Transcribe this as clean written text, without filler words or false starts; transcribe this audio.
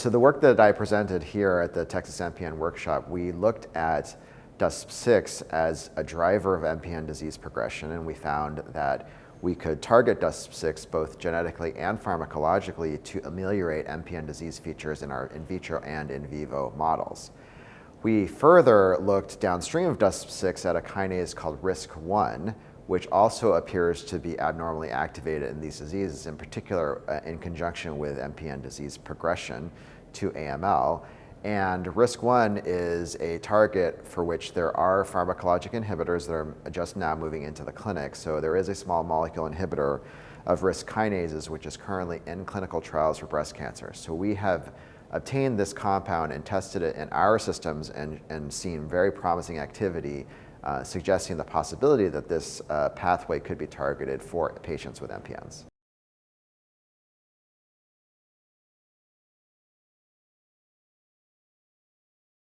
So the work that I presented here at the Texas MPN Workshop, we looked at DUSP6 as a driver of MPN disease progression, and we found that we could target DUSP6 both genetically and pharmacologically to ameliorate MPN disease features in our in vitro and in vivo models. We further looked downstream of DUSP6 at a kinase called RISC1, which also appears to be abnormally activated in these diseases, in particular in conjunction with MPN disease progression to AML. And RISC1 is a target for which there are pharmacologic inhibitors that are just now moving into the clinic. So there is a small molecule inhibitor of RISC kinases, which is currently in clinical trials for breast cancer. So we have obtained this compound and tested it in our systems and seen very promising activity, suggesting the possibility that this pathway could be targeted for patients with MPNs.